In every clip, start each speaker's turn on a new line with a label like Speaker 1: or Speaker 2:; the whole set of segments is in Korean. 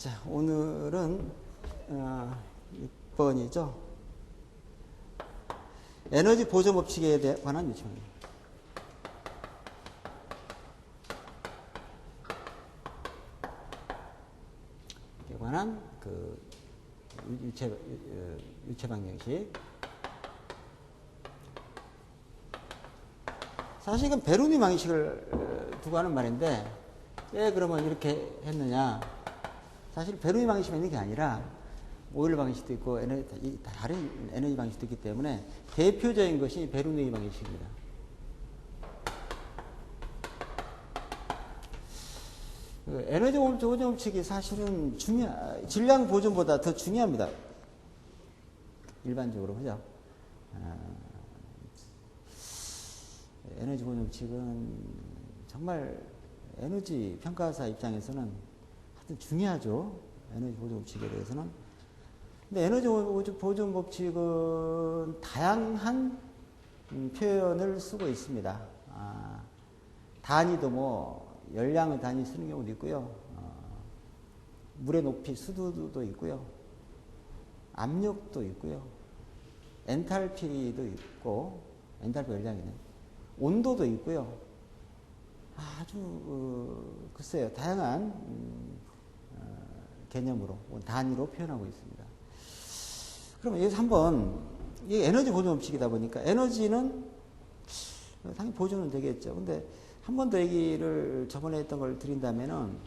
Speaker 1: 자, 오늘은 6번이죠. 에너지 보존 법칙에 관한 유치원입니다. 에 관한 그 유체 방정식. 사실 이건 베르누이 방정식을 두고 하는 말인데 왜 그러면 이렇게 했느냐? 사실 베르누이 방정식만 있는 게 아니라 오일러 방정식도 있고 다른 에너지 방정식도 있기 때문에 대표적인 것이 베르누이 방정식입니다. 그 에너지 보존 법칙이 사실은 질량 보존보다 더 중요합니다. 일반적으로, 그죠? 에너지 보존 법칙은 정말 에너지 평가사 입장에서는 하여튼 중요하죠. 에너지 보존 법칙에 대해서는. 근데 에너지 보존 법칙은 다양한 표현을 쓰고 있습니다. 단위도 뭐 열량의 단위 쓰는 경우도 있고요. 물의 높이, 수도도 있고요. 압력도 있고요. 엔탈피도 있고, 엔탈피 열량이네. 온도도 있고요. 아주 글쎄요, 다양한 개념으로, 단위로 표현하고 있습니다. 그러면 여기서 한번, 이게 에너지 보존 법칙이다 보니까 에너지는 당연히 보존은 되겠죠. 근데 한 번 더 얘기를 저번에 했던 걸 드린다면은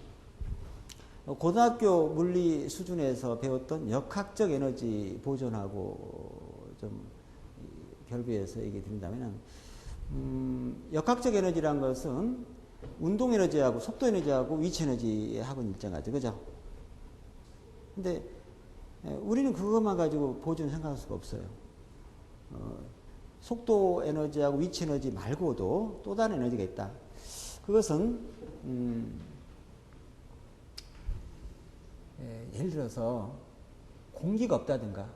Speaker 1: 고등학교 물리 수준에서 배웠던 역학적 에너지 보존하고 좀 결부해서 얘기 드린다면은 역학적 에너지란 것은 운동 에너지하고 속도 에너지하고 위치 에너지하고는 일정하죠. 그죠? 근데 우리는 그것만 가지고 보존 생각할 수가 없어요. 속도 에너지하고 위치 에너지 말고도 또 다른 에너지가 있다. 그것은 예를 들어서 공기가 없다든가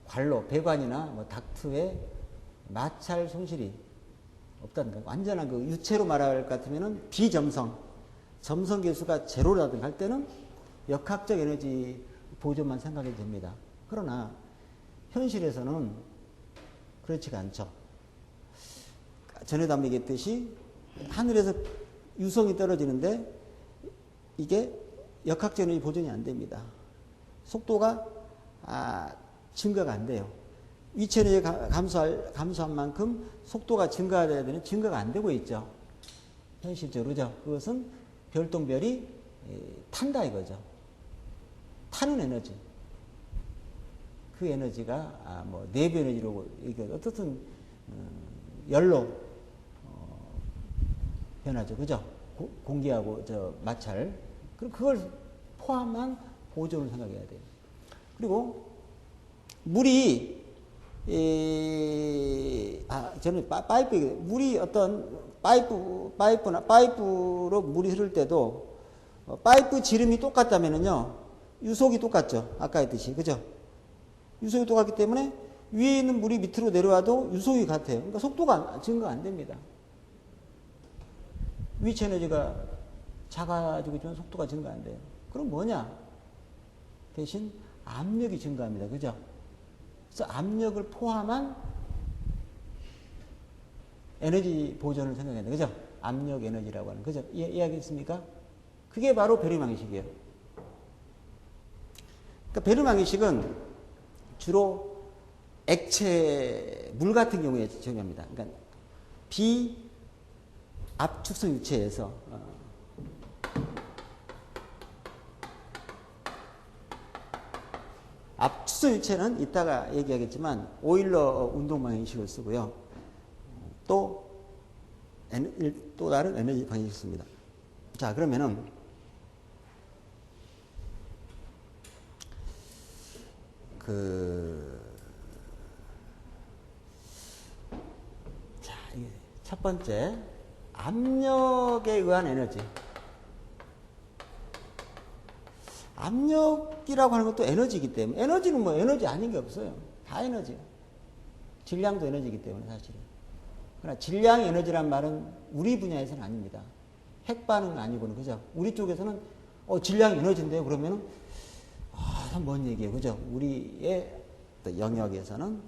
Speaker 1: 관로, 배관이나 뭐 닥트에 마찰 손실이 없다든가 완전한 그 유체로 말할 것 같으면은 비점성, 점성 계수가 제로라든가 할 때는 역학적 에너지 보존만 생각해도 됩니다. 그러나 현실에서는 그렇지가 않죠. 전에도 한번 얘기했듯이 하늘에서 유성이 떨어지는데 이게 역학적 에너지 보존이 안 됩니다. 속도가 증가가 안 돼요. 위치 에너지 감소한 만큼 속도가 증가해야 되는 증가가 안 되고 있죠. 현실적으로. 그죠? 그것은 별똥별이 탄다 이거죠. 타는 에너지. 그 에너지가 뭐 내부 에너지로 얘기하죠. 어떻든 열로 변하죠. 그죠? 공기하고 마찰. 그럼 그걸 포함한 보존을 생각해야 돼요. 그리고 물이 저는 물이 어떤 파이프로 물이 흐를 때도 파이프 지름이 똑같다면은요 유속이 똑같죠. 아까 했듯이. 그죠? 유속이 똑같기 때문에 위에 있는 물이 밑으로 내려와도 유속이 같아요. 그러니까 속도가 증가 안 됩니다. 위치 에너지가 작아지고 있지만 속도가 증가 안 돼요. 그럼 뭐냐? 대신 압력이 증가합니다. 그죠? 그래서 압력을 포함한 에너지 보존을 생각해야 돼요. 그죠? 압력 에너지라고 하는. 그죠? 이해하겠습니까? 그게 바로 베르누이 방정식이에요. 그러니까 베르누이 방정식은 주로 액체, 물 같은 경우에 적용합니다. 그러니까 비압축성 유체에서 압축성 유체는 이따가 얘기하겠지만 오일러 운동 방정식을 쓰고요. 또 다른 에너지 방정식을 씁니다. 자, 그러면은 자, 첫 번째 압력에 의한 에너지. 압력이라고 하는 것도 에너지이기 때문에 에너지는 뭐 에너지 아닌 게 없어요. 다 에너지예요. 질량도 에너지이기 때문에 사실은. 그러나 질량이 에너지란 말은 우리 분야에서는 아닙니다. 핵 반응은 아니고는, 그죠? 우리 쪽에서는, 질량 에너지인데, 그러면은, 참 먼 얘기예요. 그죠? 우리의 영역에서는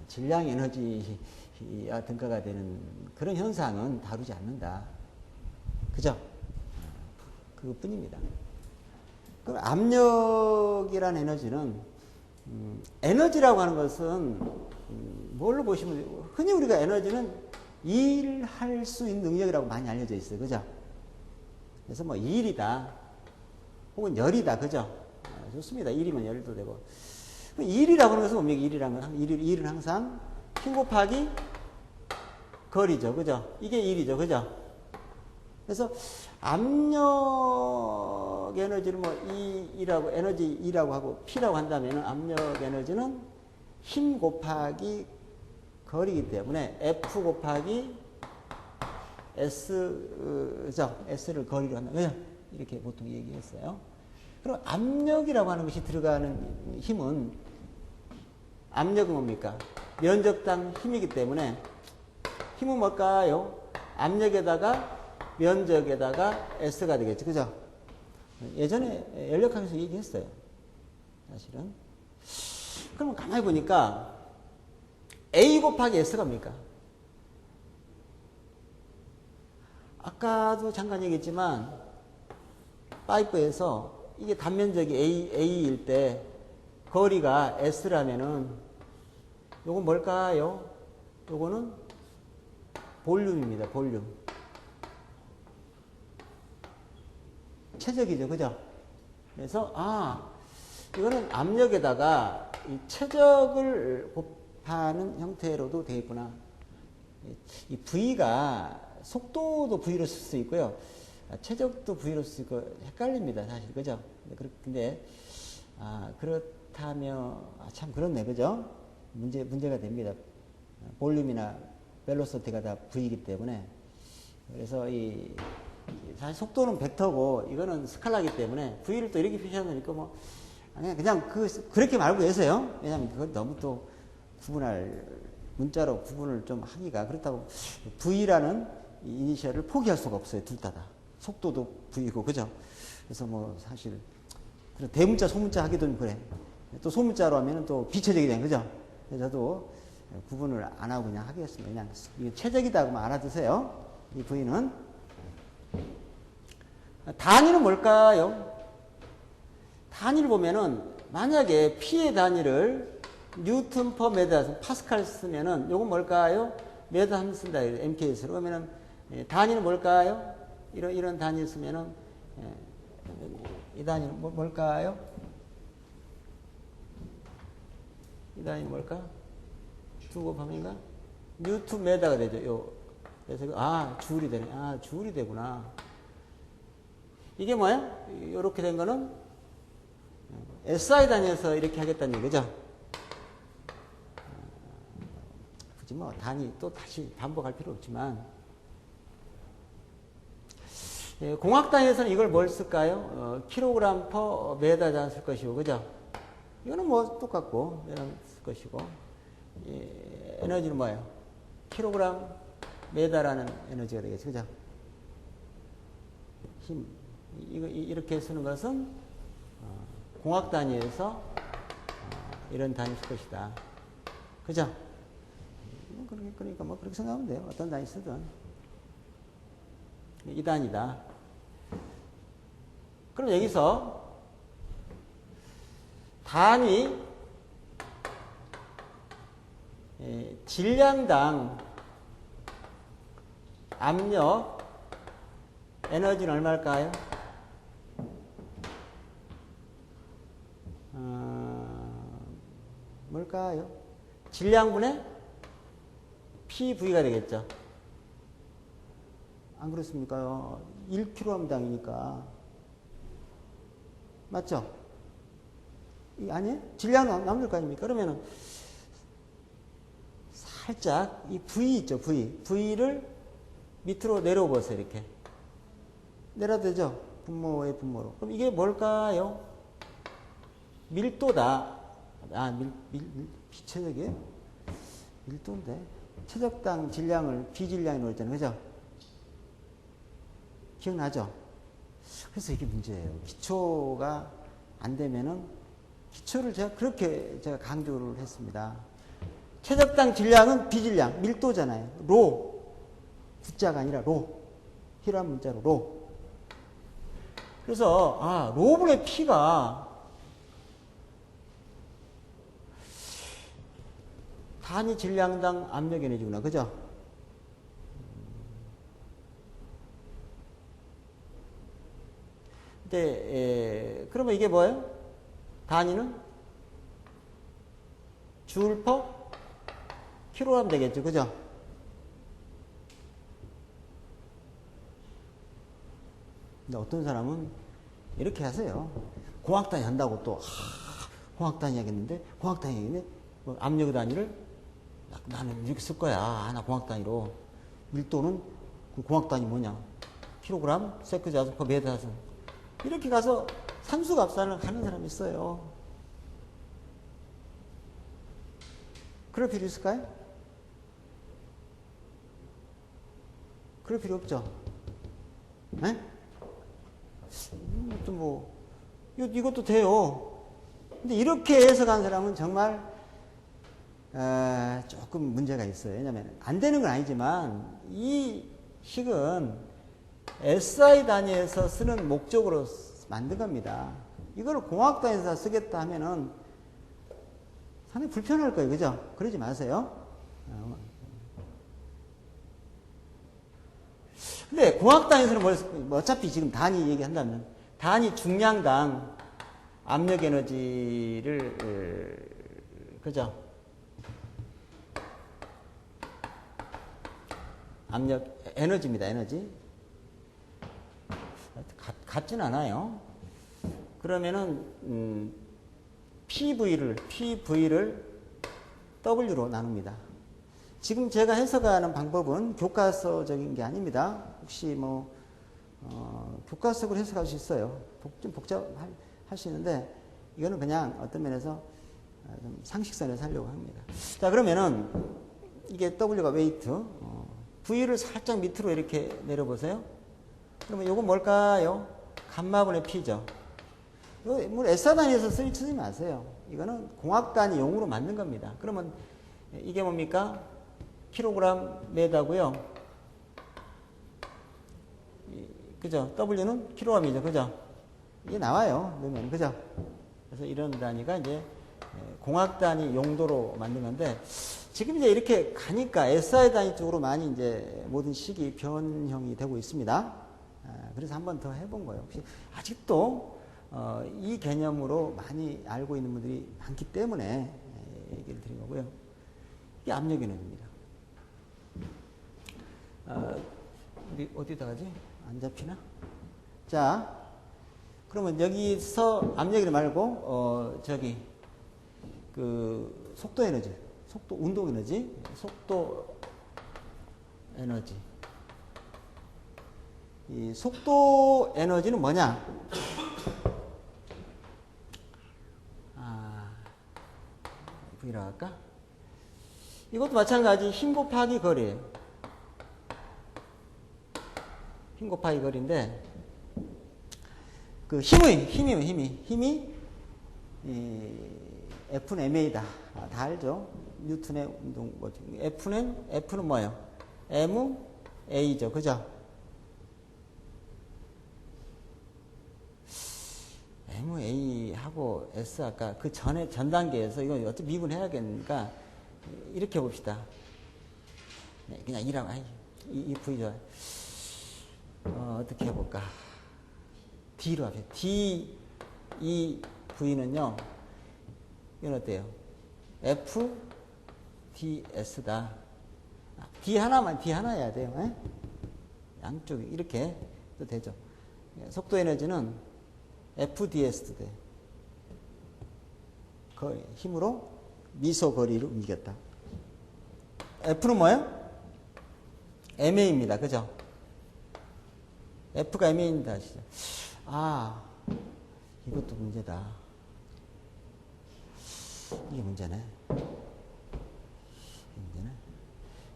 Speaker 1: 질량 에너지와 등가가 되는 그런 현상은 다루지 않는다. 그죠? 그것뿐입니다. 그럼 압력이라는 에너지는, 에너지라고 하는 것은, 뭘로 보시면, 흔히 우리가 에너지는 일할 수 있는 능력이라고 많이 알려져 있어요. 그죠? 그래서 뭐 일이다. 혹은 열이다. 그죠? 좋습니다. 일이면 열도 되고. 일이라고 하는 것은 뭡니까? 일은 항상 힘 곱하기 거리죠. 그죠? 이게 일이죠. 그죠? 그래서 압력 에너지를 뭐 E라고, 에너지 E라고 하고 P라고 한다면 압력 에너지는 힘 곱하기 거리이기 때문에 F 곱하기 S죠. S를 거리로 한다. 그죠? 이렇게 보통 얘기했어요. 그럼 압력이라고 하는 것이 들어가는 힘은, 압력은 뭡니까? 면적당 힘이기 때문에 힘은 뭘까요? 압력에다가 면적에다가 S가 되겠죠. 그죠? 예전에 연력학에서 얘기했어요. 사실은. 그러면 가만히 보니까 A 곱하기 S가 뭡니까? 아까도 잠깐 얘기했지만 파이프에서 이게 단면적이 A일 때 거리가 S라면은 요건 뭘까요? 요거는 볼륨입니다. 볼륨. 최적이죠. 그죠? 그래서 이거는 압력에다가 이 최적을 곱하는 형태로도 되어 있구나. 이 V가 속도도 V로 쓸 수 있고요. 최적도 V로 쓸 수 있고 헷갈립니다. 사실. 그죠? 근데 그렇다면 참 그렇네. 그죠? 문제가 됩니다. 볼륨이나 벨로시티가 다 V이기 때문에. 그래서 사실 속도는 벡터고 이거는 스칼라이기 때문에 V를 또 이렇게 표시하니까 뭐 그냥 그렇게 말고 계세요. 왜냐하면 그걸 너무 또 문자로 구분을 좀 하기가 그렇다고 V라는 이니셜을 포기할 수가 없어요. 둘 다. 속도도 V고, 그죠? 그래서 뭐 사실 대문자, 소문자 하기도 그래. 또 소문자로 하면은 또 비체적이잖아요. 그죠? 그래서 저도 구분을 안 하고 그냥 하겠습니다. 그냥 이게 체적이다고만 알아두세요. 이 V는. 단위는 뭘까요? 단위를 보면은 만약에 P의 단위를 뉴턴 퍼 메다, 파스칼 쓰면은 요건 뭘까요? 메다 한 쓴다. MKS로. 그러면은 단위는 뭘까요? 이런 단위 쓰면은 이 단위는 뭘까요? 이 단위는 뭘까? 주고함인가? 뉴턴 메다가 되죠. 그래서 줄이 되네. 줄이 되구나. 이게 뭐야? 이렇게 된 거는 SI 단위에서 이렇게 하겠다는 얘기죠. 굳이 뭐 단위 또 다시 반복할 필요 없지만 공학 단위에서는 이걸 뭘 쓸까요? 킬로그램 퍼 메다자 쓸 것이고, 그죠? 이거는 뭐 똑같고 쓸 것이고, 에너지는 뭐예요? 킬로그램 메다라는 에너지가 되겠죠, 그죠? 힘. 이렇게 쓰는 것은 공학 단위에서 이런 단위 쓸 것이다. 그죠? 그러니까 뭐 그렇게 생각하면 돼요. 어떤 단위 쓰든. 이 단위다. 그럼 여기서 단위 질량당 압력 에너지는 얼마일까요? 뭘까요? 질량분의 PV가 되겠죠. 안 그렇습니까? 1kg당이니까. 맞죠? 아니에요? 질량 남을 거 아닙니까? 그러면은 살짝 이 V 있죠, V. V를 밑으로 내려보세요, 이렇게. 내려도 되죠? 분모의 분모로. 그럼 이게 뭘까요? 밀도다. 비체적이에요? 밀도인데. 최적당 질량을 비질량이라고 했잖아요. 그죠? 기억나죠? 그래서 이게 문제예요. 기초가 안 되면은 기초를 제가 강조를 했습니다. 최적당 질량은 비질량, 밀도잖아요. 로. 구자가 아니라 로. 희란 문자로 로. 그래서 로분의 P가 단위 질량당 압력 에너지구나. 그죠? 그러면 이게 뭐예요? 단위는 줄 퍼 킬로그램 되겠죠. 그죠? 근데 어떤 사람은 이렇게 하세요. 공학단위 한다고 또 공학단위 하겠는데 공학단위 하겠는데 뭐 압력 단위를 나는 이렇게 쓸 거야. 하나 공학단위로. 밀도는 그 공학단위 뭐냐? 킬로그램, 세크자수, 퍼 메타자수. 이렇게 가서 산수 값산을 하는 사람이 있어요. 그럴 필요 있을까요? 그럴 필요 없죠. 네? 이것도 돼요. 근데 이렇게 해석한 사람은 정말 조금 문제가 있어요. 왜냐하면 안 되는 건 아니지만 이 식은 SI 단위에서 쓰는 목적으로 만든 겁니다. 이걸 공학 단위에서 쓰겠다 하면은 상당히 불편할 거예요. 그죠? 그러지 마세요. 근데 공학 단위에서는 어차피 지금 단위 얘기한다면 단위 중량당 압력 에너지를 그죠? 압력 에너지입니다. 에너지. 같진 않아요. 그러면은 PV를 W로 나눕니다. 지금 제가 해석하는 방법은 교과서적인 게 아닙니다. 혹시 교과서적으로 해석할 수 있어요. 좀 복잡할 수 있는데 이거는 그냥 어떤 면에서 좀 상식선에서 하려고 합니다. 자, 그러면은 이게 W가 웨이트, V를 살짝 밑으로 이렇게 내려보세요. 그러면 이건 뭘까요? 감마분의 P죠. SR 단위에서 쓰지 마세요. 이거는 공학 단위용으로 만든 겁니다. 그러면 이게 뭡니까? 킬로그램 메다고요. 그죠? W는 킬로그램이죠. 그죠? 이게 나와요. 넣으면. 그죠? 그래서 이런 단위가 이제 공학 단위 용도로 만든 건데 지금 이제 이렇게 가니까 SI 단위 쪽으로 많이 이제 모든 식이 변형이 되고 있습니다. 그래서 한 번 더 해본 거예요. 혹시 아직도 이 개념으로 많이 알고 있는 분들이 많기 때문에 얘기를 드린 거고요. 이게 압력 에너지입니다. 우리 어디다 가지? 안 잡히나? 자, 그러면 여기서 압력 에너지 말고 그 속도 에너지, 운동 에너지, 속도 에너지. 이 속도 에너지는 뭐냐? V라고 할까? 이것도 마찬가지 힘 곱하기 거리예요. 힘 곱하기 거리인데 그 힘이 F는 ma다. 다 알죠? 뉴턴의 운동 뭐지? F는 뭐예요? ma죠. 그죠? MA하고 S 아까 그 전 단계에서 이거 어떻게 미분해야겠으니까 이렇게 봅시다. 네, 그냥 이라고 이 V 좋아요. 어떻게 해볼까? D로 합시다. 이 V는요. 이건 어때요? F DS다. D 하나여야 돼요. 에? 양쪽이 이렇게 또 되죠. 속도 에너지는 FDS도 돼. 힘으로 미소 거리를 옮겼다. F는 뭐예요? MA입니다. 그죠? F가 MA입니다. 아시죠? 이것도 문제다. 이게 문제네.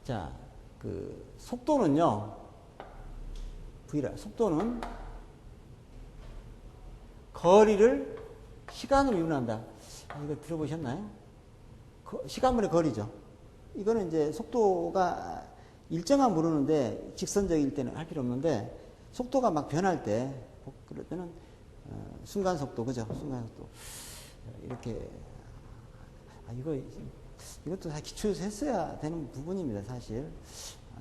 Speaker 1: 자, 그 속도는요. V라. 속도는 거리를 시간으로 미분한다. 이거 들어보셨나요? 시간분의 거리죠. 이거는 이제 속도가 일정한 모르는데 직선적일 때는 할 필요 없는데 속도가 막 변할 때 그럴 때는 순간 속도 그죠? 순간 속도 이렇게 이것도 다 기초에서 했어야 되는 부분입니다. 사실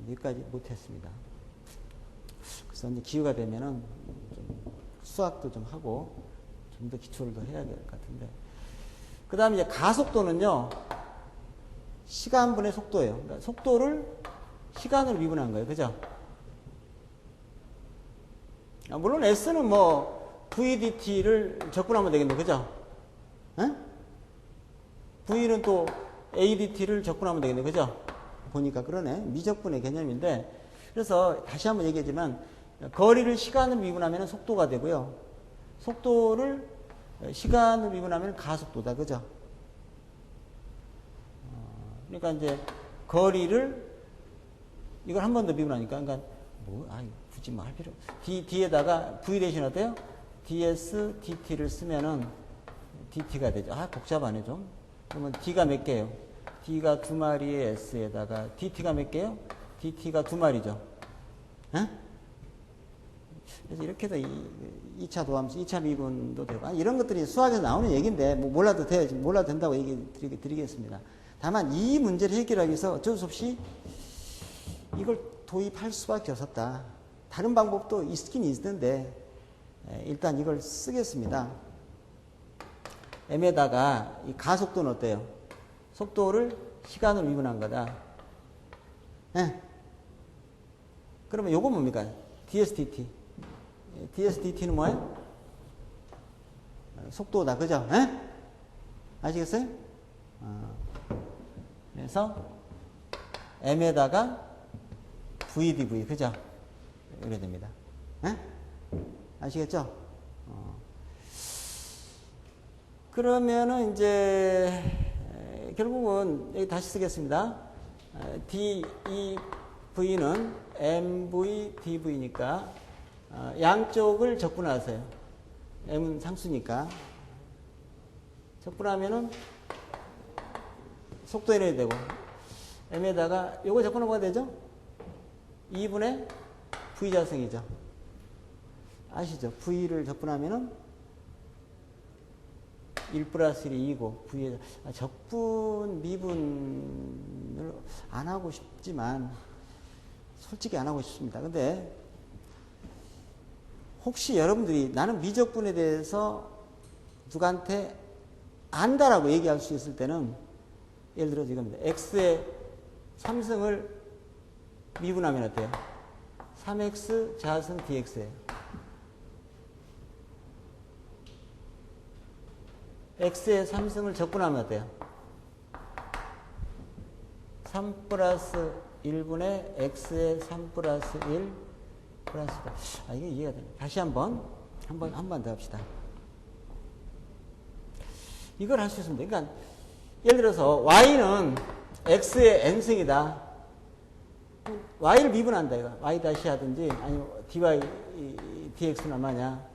Speaker 1: 여기까지 못했습니다. 그래서 이제 기회가 되면은 좀 수학도 좀 하고 좀 더 기초를 더 해야 될 것 같은데 그 다음에 이제 가속도는요 시간분의 속도예요. 그러니까 속도를 시간으로 미분한 거예요. 그죠? 물론 S는 뭐 VDT를 적분하면 되겠네. 그죠? 에? V는 또 ADT를 적분하면 되겠네. 그죠? 보니까 그러네. 미적분의 개념인데 그래서 다시 한번 얘기하지만 거리를 시간으로 미분하면 속도가 되고요. 속도를 시간으로 미분하면 가속도다. 그죠? 그러니까 이제 거리를 이걸 한 번 더 미분하니까 그러니까 굳이 뭐 할 필요 D에다가 V 대신 어때요? DS DT를 쓰면은 DT가 되죠. 복잡하네 좀. 그러면 D가 몇 개예요? D가 두 마리의 S에다가 DT가 몇 개예요? DT가 두 마리죠. 에? 그래서 이렇게 해서 2차 도함수, 2차 미분도 되고 이런 것들이 수학에서 나오는 얘기인데 뭐 몰라도 된다고 얘기 드리겠습니다. 다만 이 문제를 해결하기 위해서 어쩔 수 없이 이걸 도입할 수밖에 없었다. 다른 방법도 있긴 있는데 일단 이걸 쓰겠습니다. M에다가 이 가속도는 어때요? 속도를 시간으로 미분한 거다. 네. 그러면 요거 뭡니까? DSDT. DSDT는 뭐예요? 속도다. 그죠? 네? 아시겠어요? 그래서 M에다가 VDV. 그죠? 이렇게 됩니다. 네? 아시겠죠? 그러면은 이제 결국은 여기 다시 쓰겠습니다. DEV는 MV, DV니까 양쪽을 적분하세요. M은 상수니까 적분하면은 속도 에너지 되고 M에다가 요거 적분하면 뭐가 되죠? 2분의 V자승이죠. 아시죠? V를 적분하면은 1 플러스 1이 2고 V에 적분, 미분을 안 하고 싶지만 솔직히 안 하고 싶습니다. 근데 혹시 여러분들이 나는 미적분에 대해서 누구한테 안다라고 얘기할 수 있을 때는 예를 들어 이겁니다. X의 3승을 미분하면 어때요? 3X 자승 DX예요. X의 3승을 적분하면 어때요? 3 플러스 1분의 X의 3 플러스 1 플러스 이게 이해가 되네. 다시 한 번 더 합시다. 이걸 할 수 있습니다. 그러니까 예를 들어서 Y는 X의 N승이다. Y를 미분한다. 이거. Y 다시 하든지 아니면 dy dx는 얼마냐.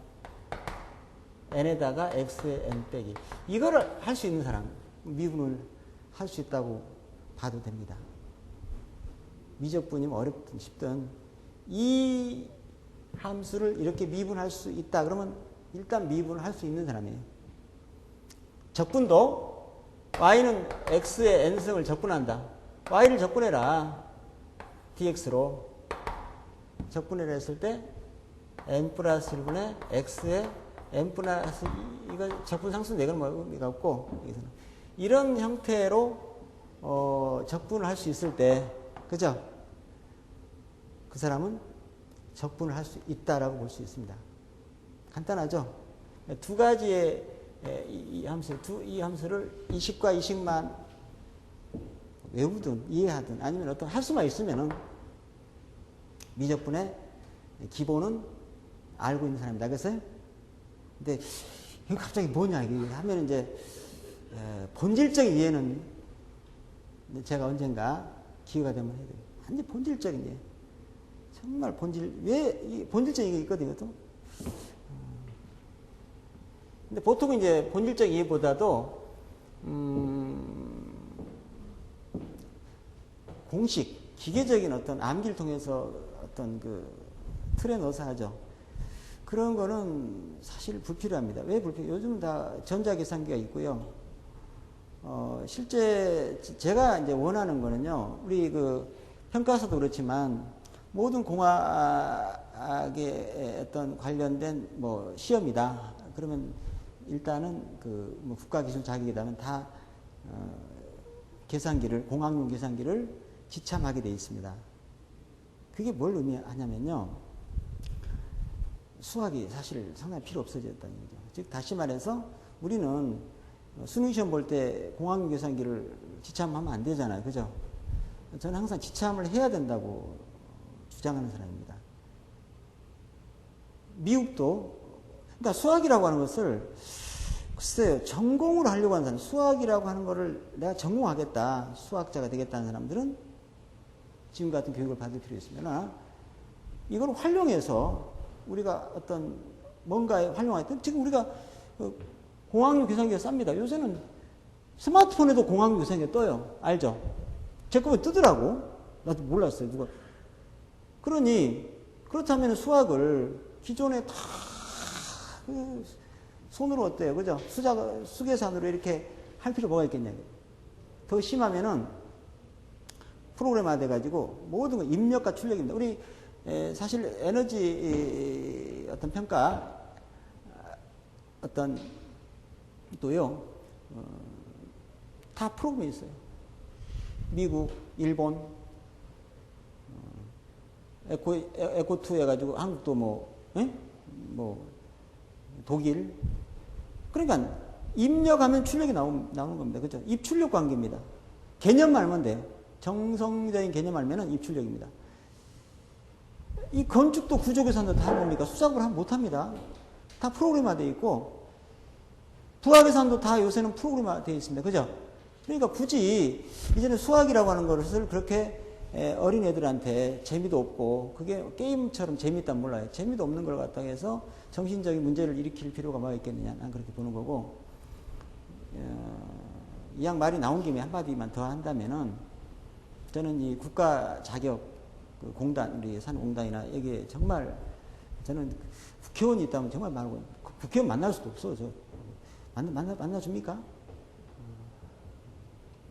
Speaker 1: n에다가 x의 n 빼기. 이거를 할 수 있는 사람, 미분을 할 수 있다고 봐도 됩니다. 미적분이면 어렵든 쉽든 이 함수를 이렇게 미분할 수 있다. 그러면 일단 미분을 할 수 있는 사람이에요. 적분도 y는 x의 n승을 적분한다. y를 적분해라. dx로 적분해라 했을 때 n 플러스 1분의 x의 n 플러스 2, 이거 적분 상수 내건 뭐 의미가 없고, 여기서는 이런 형태로 적분을 할 수 있을 때, 그죠? 그 사람은 적분을 할 수 있다라고 볼 수 있습니다. 간단하죠? 두 가지의 이 함수를 이식과 이식만 외우든 이해하든 아니면 어떤 할 수만 있으면은 미적분의 기본은 알고 있는 사람이다. 그랬어요? 근데 이거 갑자기 뭐냐 이게 하면 이제 본질적인 이해는 제가 언젠가 기회가 되면 해야 돼요. 완전 본질적인 이해. 정말 본질적인 게 있거든요, 또. 근데 보통 이제 본질적 이해보다도, 공식, 기계적인 어떤 암기를 통해서 어떤 그 틀에 넣어서 하죠. 그런 거는 사실 불필요합니다. 왜 불필요해요? 요즘은 다 전자계산기가 있고요. 실제 제가 이제 원하는 거는요, 우리 그 평가서도 그렇지만 모든 공학에 어떤 관련된 뭐 시험이다. 그러면 일단은 그 뭐 국가기술 자격이라면 다 계산기를, 공학용 계산기를 지참하게 되어 있습니다. 그게 뭘 의미하냐면요, 수학이 사실 상당히 필요 없어졌다는 얘기죠. 즉 다시 말해서 우리는 수능시험 볼 때 공학용 계산기를 지참하면 안 되잖아요. 그죠? 저는 항상 지참을 해야 된다고 주장하는 사람입니다. 미국도, 그러니까 수학이라고 하는 것을, 글쎄요, 전공으로 하려고 하는 사람, 수학이라고 하는 거를 내가 전공하겠다, 수학자가 되겠다는 사람들은 지금 같은 교육을 받을 필요 있습니다. 이걸 활용해서 우리가 어떤 뭔가에 활용할 때, 지금 우리가 공학용 계산기가 쌉니다. 요새는 스마트폰에도 공학용 계산기가 떠요. 알죠? 제 거에 뜨더라고. 나도 몰랐어요. 누가. 그렇다면 수학을 기존에 다 손으로 어때요? 그죠? 수계산으로 이렇게 할 필요 뭐가 있겠냐고요. 더 심하면은 프로그램화 돼가지고 모든 건 입력과 출력입니다. 우리 사실 에너지 어떤 평가 어떤 또요 다 프로그램이 있어요. 미국, 일본, 에코2 해가지고 한국도 뭐 독일. 그러니까 입력하면 출력이 나오는 겁니다. 그죠? 입출력 관계입니다. 개념만 알면 돼요. 정성적인 개념 알면은 입출력입니다. 이 건축도 구조계산도 다 하는 겁니까? 수작업을 하면 못합니다. 다 프로그램화 되어 있고, 부하계산도 다 요새는 프로그램화 되어 있습니다. 그죠? 그러니까 굳이 이제는 수학이라고 하는 것을 그렇게 어린애들한테 재미도 없고, 그게 게임처럼 재미있다면 몰라요. 재미도 없는 걸 갖다가 해서 정신적인 문제를 일으킬 필요가 뭐가 있겠느냐. 난 그렇게 보는 거고, 이왕 말이 나온 김에 한마디만 더 한다면은, 저는 이 국가 자격 공단, 우리 산업공단이나 여기에 정말 저는 국회의원이 있다면 정말 말고, 국회의원 만날 수도 없어. 저 만나줍니까?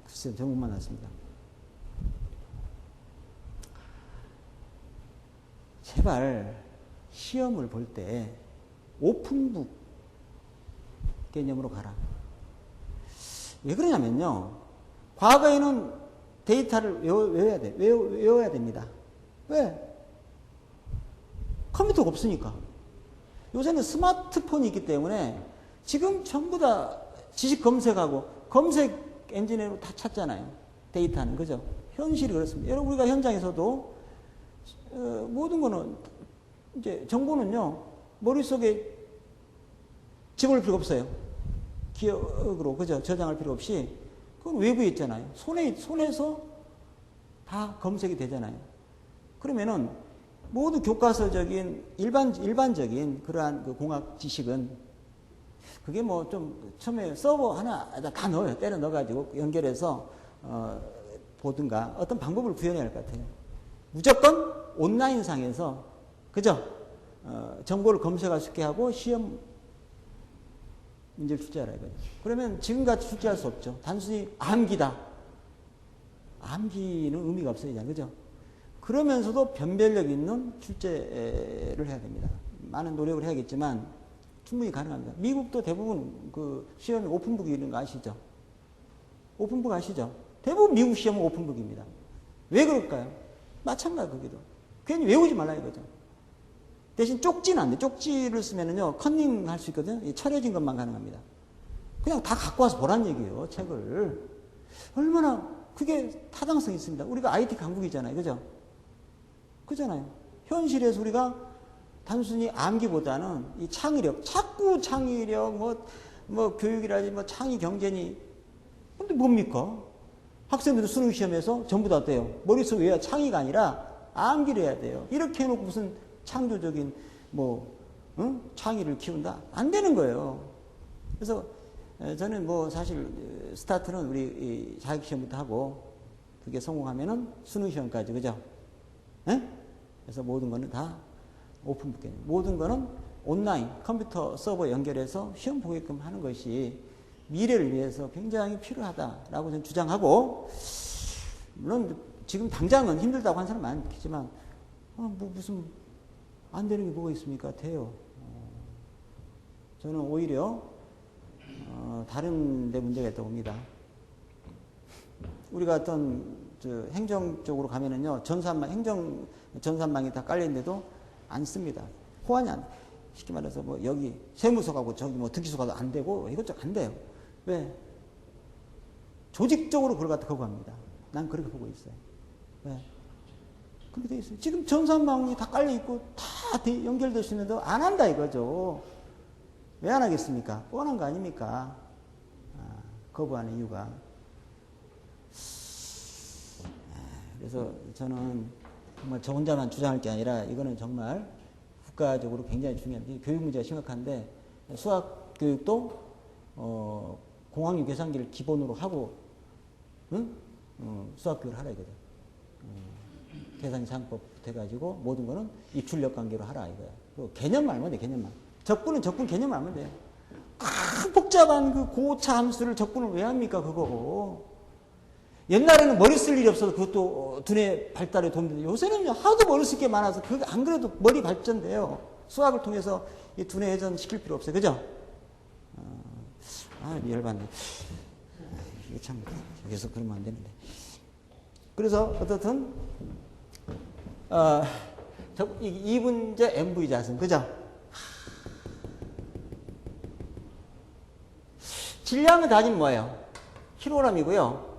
Speaker 1: 글쎄요, 저 못 만났습니다. 제발 시험을 볼 때 오픈북 개념으로 가라. 왜 그러냐면요, 과거에는 데이터를 외워야 됩니다. 왜? 컴퓨터가 없으니까. 요새는 스마트폰이 있기 때문에 지금 전부 다 지식 검색하고 검색 엔진으로 다 찾잖아요. 데이터는. 그죠? 현실이 그렇습니다. 여러분, 우리가 현장에서도 모든 거는 이제 정보는요, 머릿속에 집어넣을 필요가 없어요. 기억으로, 그죠? 저장할 필요 없이 그건 외부에 있잖아요. 손에서 다 검색이 되잖아요. 그러면은 모든 교과서적인 일반적인 그러한 그 공학 지식은 그게 뭐 좀 처음에 서버 하나 다 넣어요. 때려 넣어가지고 연결해서 보든가 어떤 방법을 구현해야 할 것 같아요. 무조건 온라인상에서, 그죠? 정보를 검색할 수 있게 하고 시험 문제를 출제하라 이거죠. 그러면 지금같이 출제할 수 없죠. 단순히 암기다. 암기는 의미가 없어지잖아요. 그죠? 그러면서도 변별력 있는 출제를 해야 됩니다. 많은 노력을 해야겠지만 충분히 가능합니다. 미국도 대부분 그 시험이 오픈북이 있는 거 아시죠? 오픈북 아시죠? 대부분 미국 시험은 오픈북입니다. 왜 그럴까요? 마찬가지 거기도. 괜히 외우지 말라 이거죠. 대신 쪽지는 안 돼. 쪽지를 쓰면은요, 컨닝 할 수 있거든요. 차려진 것만 가능합니다. 그냥 다 갖고 와서 보라는 얘기예요, 책을. 얼마나 그게 타당성이 있습니다. 우리가 IT 강국이잖아요. 그죠? 그잖아요. 현실에서 우리가 단순히 암기보다는 이 창의력, 자꾸 창의력, 뭐 교육이라든지 뭐 창의 경제니. 근데 뭡니까? 학생들도 수능 시험에서 전부 다 어때요? 머릿속에 외야 창의가 아니라 암기를 해야 돼요. 이렇게 해놓고 무슨 창조적인 창의를 키운다? 안 되는 거예요. 그래서 저는 사실 스타트는 우리 자격시험부터 하고 그게 성공하면은 수능시험까지, 그죠? 예? 그래서 모든 거는 다 오픈북. 모든 거는 온라인 컴퓨터 서버 연결해서 시험 보게끔 하는 것이 미래를 위해서 굉장히 필요하다라고 저는 주장하고, 물론 지금 당장은 힘들다고 하는 사람 많겠지만 무슨 안 되는 게 뭐가 있습니까? 돼요. 저는 오히려 다른 데 문제가 있다고 봅니다. 우리가 어떤 행정 쪽으로 가면은요, 행정 전산망이 다 깔려있는데도 안 씁니다. 호환이 안, 쉽게 말해서 여기 세무서 가고 저기 등기소 가도 안 되고 이것저것 안 돼요. 왜? 조직적으로 그걸 갖다 거부합니다. 난 그렇게 보고 있어요. 왜? 그렇게 돼 있어요. 지금 전산망이 다 깔려있고 다 연결될 수 있는데 안 한다 이거죠. 왜 안 하겠습니까? 뻔한 거 아닙니까? 거부하는 이유가. 그래서 저는 정말 저 혼자만 주장할 게 아니라 이거는 정말 국가적으로 굉장히 중요한, 교육 문제가 심각한데, 수학 교육도 공학용 계산기를 기본으로 하고 수학 교육을 하라 이거죠. 계산 장법 해가지고 모든 거는 입출력 관계로 하라 이거야. 개념만 알면 돼, 개념만. 적분 개념만 알면 돼요. 복잡한 그 고차 함수를 적분을 왜 합니까, 그거. 옛날에는 머리 쓸 일이 없어서 그것도 두뇌 발달에 도움이 되는데, 요새는 하도 머리 쓸 게 많아서 그게 안 그래도 머리 발전돼요. 수학을 통해서 이 두뇌 회전 시킬 필요 없어요. 그죠? 열받네. 이게 참, 계속 그러면 안 되는데. 그래서, 어떻든, 이분제 MV 자승. 그죠? 질량의 단위는 뭐예요? 킬로그램이고요.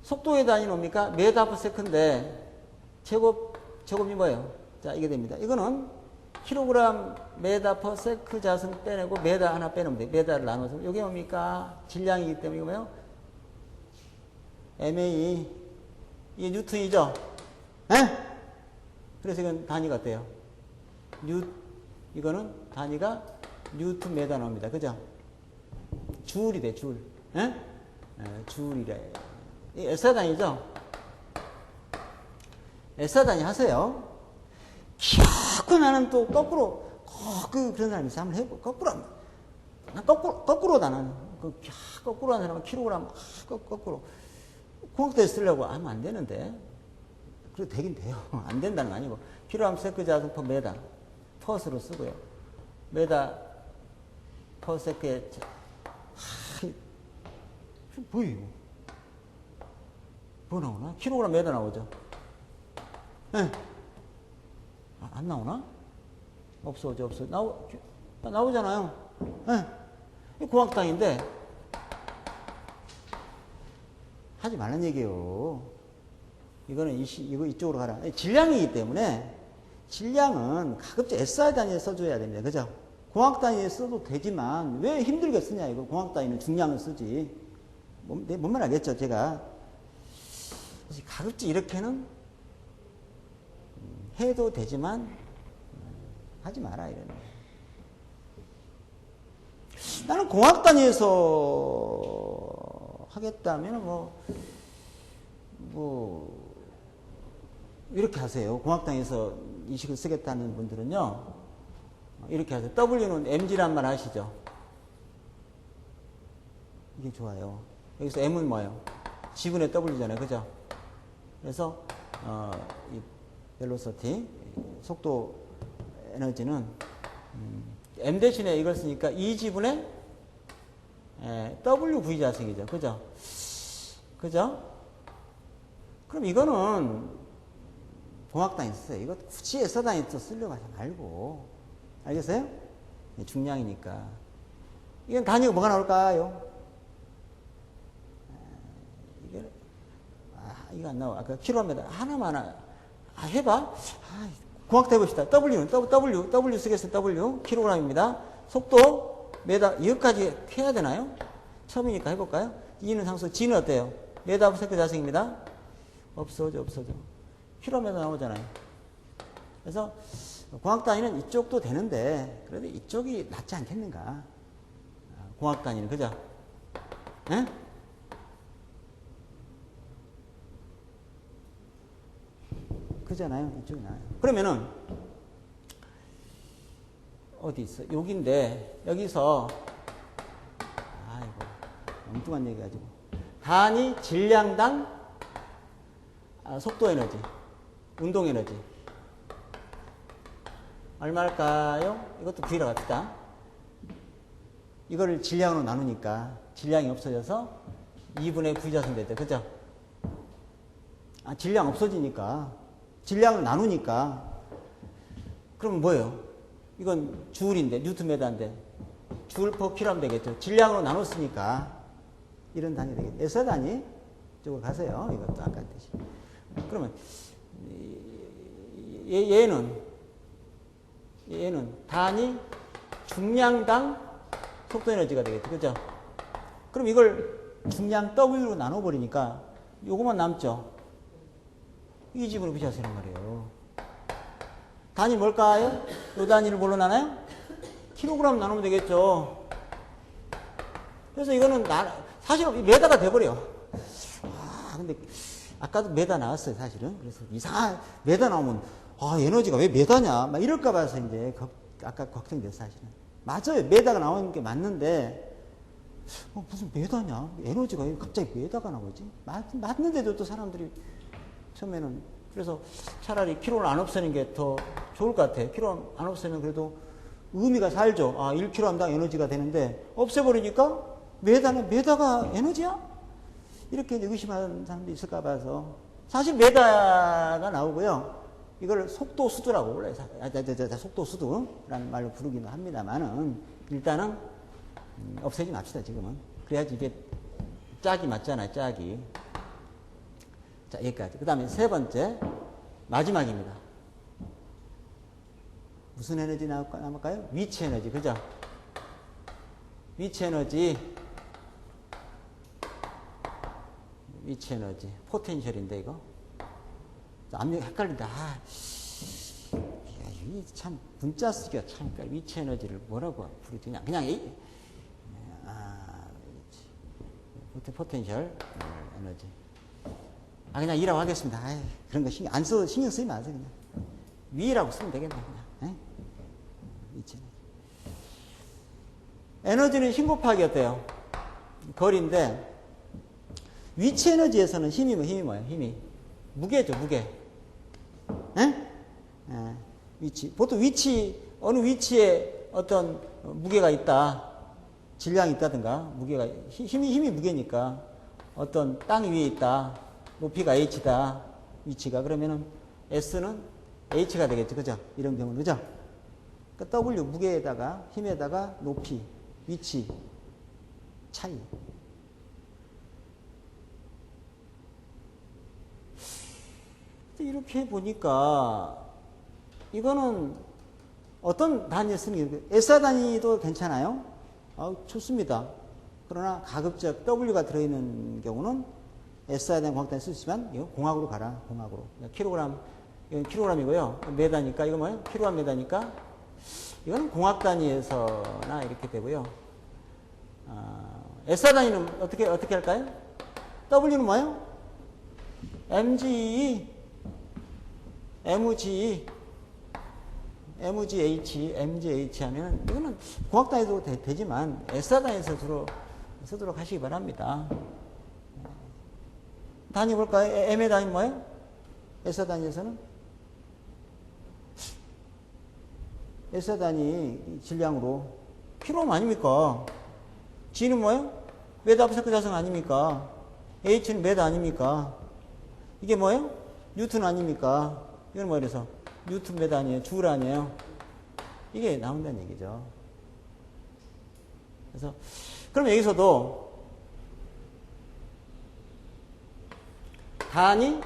Speaker 1: 속도의 단위는 뭡니까? 메다 퍼 세컨드인데, 제곱이 뭐예요? 자, 이게 됩니다. 이거는 킬로그램 메다 퍼 세크 자승 빼내고 메다 하나 빼놓으면 돼요. 메다를 나눠서. 이게 뭡니까? 질량이기 때문에 이거 뭐예요? MA. 이게 뉴턴이죠? 에? 그래서 이건 단위가 어때요? 이거는 단위가 뉴턴 메다 나옵니다. 그죠? 줄이 돼, 줄. 에? 줄이래. 이 SI 단위죠? SI 단위 하세요. 자꾸 나는 또 거꾸로, 그런 사람이 있어. 한번 해보. 거꾸로 합니다. 거꾸로다, 나는. 거꾸로 하는 사람은 킬로그램, 거꾸로. 공학대에 쓰려고 하면 안 되는데. 그래도 되긴 돼요. 안 된다는 거 아니고. 킬로그램 세크 자승 퍼 메다. 퍼스로 쓰고요. 메다 퍼 세크에, 뭐예요? 뭐 나오나? 킬로그램 메다 나오죠? 네. 안 나오나? 없어. 나오잖아요. 네. 공학당인데, 하지 말란 얘기예요. 이거는 이거 이쪽으로 가라. 질량이기 때문에, 질량은 가급적 SI 단위에 써줘야 됩니다. 그죠? 공학 단위에 써도 되지만, 왜 힘들게 쓰냐, 이거. 공학 단위는 중량을 쓰지. 뭔 말 알겠죠, 제가. 가급적 이렇게는 해도 되지만 하지 마라 이러는 거예요. 나는 공학 단위에서 하겠다면 이렇게 하세요. 공학 단위에서 이 식을 쓰겠다는 분들은요, 이렇게 하세요. W는 mg란 말 아시죠? 이게 좋아요. 여기서 m은 뭐예요? 지분의 W잖아요. 그죠? 그래서 이 벨로시티 속도 에너지는 m 대신에 이걸 쓰니까 E 지분의 WV 자승이죠. 그죠? 그럼 이거는 공학단위 쓰세요. 이거 굳이 S단위 쓰려고 하지 말고. 알겠어요? 중량이니까. 이건 단위가 뭐가 나올까요? 이거 안 나와. 아까 킬로미터 하나만 해봐. 공학도 해봅시다. W 쓰겠어요. W. 킬로그램입니다. 속도, 메다, 이것까지 해야 되나요? 처음이니까 해볼까요? E는 상수, G는 어때요? 메다 세크 자승입니다. 없어져. 킬로미터 나오잖아요. 그래서 공학 단위는 이쪽도 되는데 그래도 이쪽이 낫지 않겠는가? 공학 단위는 그죠? 예? 그잖아요. 이쪽이 나아요. 그러면은 어디 있어? 여기인데 여기서 아이고 엉뚱한 얘기 가지고 단위 질량당 속도 에너지, 운동 에너지 얼마일까요? 이것도 V라 갑시다. 이거를 질량으로 나누니까 질량이 없어져서 2분의 V자승 되죠. 그죠? 질량 없어지니까 질량을 나누니까 그럼 뭐예요? 이건 주울인데 뉴턴메다인데 주울 퍼 킬로그램 되겠죠. 질량으로 나눴으니까 이런 단위 되겠죠. 에서 단위 쪽으로 가세요. 이것도 아까 뜻이. 그러면 얘는 단위 중량당 속도 에너지가 되겠죠. 그죠? 그럼 이걸 중량 W로 나눠버리니까 요거만 남죠. 이 지분을 붙여서는 말이에요. 단위 뭘까요? 요 단위를 뭘로 나눠요? 킬로그램 나누면 되겠죠. 그래서 이거는 사실 메다가 돼버려. 근데 아까도 메다 나왔어요, 사실은. 그래서 메다 나오면 에너지가 왜 메다냐 막 이럴까 봐서 이제 아까 걱정됐어, 사실은. 맞아요. 메다가 나오는 게 맞는데 무슨 메다냐? 에너지가 왜 갑자기 메다가 나오지? 맞는데도 또 사람들이 처음에는 그래서 차라리 킬로를 안 없애는 게 더 좋을 것 같아. 킬로 안 없애면 그래도 의미가 살죠. 1kg당 에너지가 되는데 없애버리니까 메다가 에너지야? 이렇게 이제 의심하는 사람도 있을까 봐서 사실 메다가 나오고요. 이걸 속도수두라고 원래 속도수두라는 말로 부르기도 합니다만은 일단은 없애지 맙시다. 지금은 그래야지 이게 짝이 맞잖아요. 짝이. 자, 여기까지. 그 다음에 세 번째, 마지막입니다. 무슨 에너지 남을까요? 위치 에너지, 그죠? 위치 에너지, 포텐셜인데, 이거. 압력 헷갈린다. 참, 문자 쓰기가 참 헷갈려. 위치 에너지를 뭐라고 부르지? 그냥 포텐셜 에너지. 그냥 이라고 하겠습니다. 그런 거 신경 쓰지 마세요. 그냥. 위라고 쓰면 되겠네, 그냥. 에너지는 힘 곱하기 어때요? 거리인데, 위치 에너지에서는 힘이 뭐예요? 힘이. 무게죠, 무게. 위치. 보통 어느 위치에 어떤 무게가 있다. 질량이 있다든가, 힘이 무게니까, 어떤 땅 위에 있다. 높이가 h다. 위치가. 그러면은 s는 h가 되겠죠. 그죠? 이런 경우는. 그죠? 그러니까 w, 무게에다가, 힘에다가, 높이, 위치, 차이. 이렇게 보니까, 이거는 어떤 단위에 쓰는 게, SR 단위도 괜찮아요? 좋습니다. 그러나 가급적 W가 들어있는 경우는 SR에 대한 공학 단위 쓸 수 있지만, 이거 공학으로 가라, 공학으로. 킬로그램, 이건 킬로그램이고요. 메다니까, 이거 뭐예요? 킬로그램 메다니까, 이거는 공학 단위에서나 이렇게 되고요. SR 단위는 어떻게 할까요? W는 뭐예요? MGE, MGH 하면, 이거는 공학 단위도 되지만, SR 단위에서 주로 쓰도록 하시기 바랍니다. 단위 볼까요? M의 단위 뭐예요? SR 단위에서는? SR 단위 질량으로 킬로그램 아닙니까? G는 뭐예요? 메다 앞세크 자승 아닙니까? H는 메다 아닙니까? 이게 뭐예요? 뉴턴 아닙니까? 이건 뭐 이래서 뉴턴 메다 아니에요? 주울 아니에요? 이게 나온다는 얘기죠. 그래서 그럼 여기서도 단위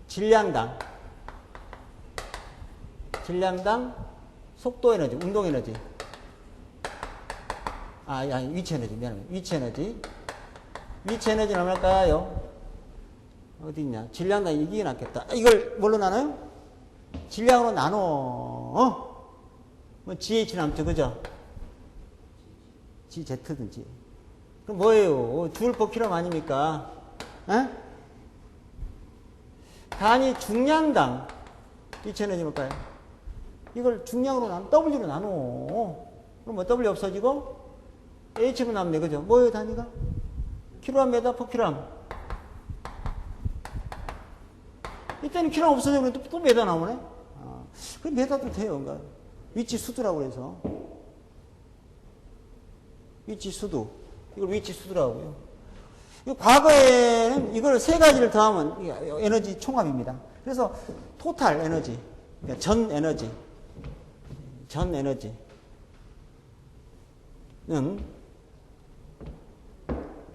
Speaker 1: 질량당 속도 에너지, 운동 에너지. 위치 에너지, 미안합니다. 위치 에너지는 얼마일까요? 어디 있냐? 질량당 이게 낫겠다. 이걸 뭘로 나눠요? 질량으로 나눠. 뭐 GH 남죠, 그죠? GZ든지. 그럼 뭐예요? 주울퍼 아닙니까? 에? 단위 중량당 위치에너지 뭘까요? 이걸 중량으로 W로 나눠. 그럼 뭐 W 없어지고 H로 남네, 그죠? 뭐예요, 단위가? 킬로그램 퍼 킬로그램. 이때는 킬로그램 없어지면 또 메다 나오네? 그 메다도 돼요. 그러니까 위치 수두라고 해서. 위치 수두. 이걸 위치 수두라고요. 과거에는 이걸 세 가지를 더하면 에너지 총합입니다. 그래서 토탈 에너지, 그러니까 전 에너지는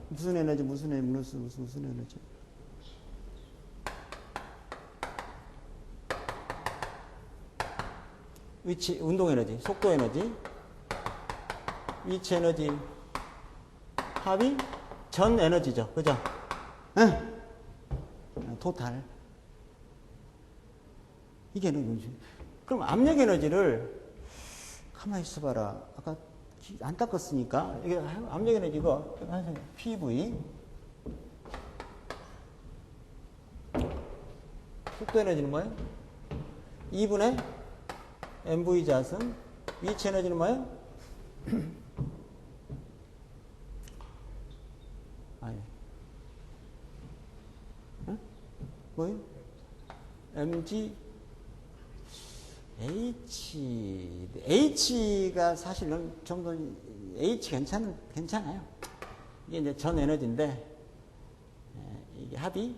Speaker 1: 무슨 에너지, 무슨 에너지? 위치, 운동 에너지, 속도 에너지, 위치 에너지 합이 전 에너지죠. 그죠? 응? 토탈. 이게 에너지. 그럼 압력 에너지를 가만히 있어봐라. 아까 안 닦았으니까 이게 압력 에너지가 PV 속도 에너지는 뭐예요? 2분의 MV 자승. 위치 에너지는 뭐예요? 아니. 응? 뭐예요? mg H가 사실은 좀 더 H 괜찮아요. 이게 이제 전 에너지인데 이게 합이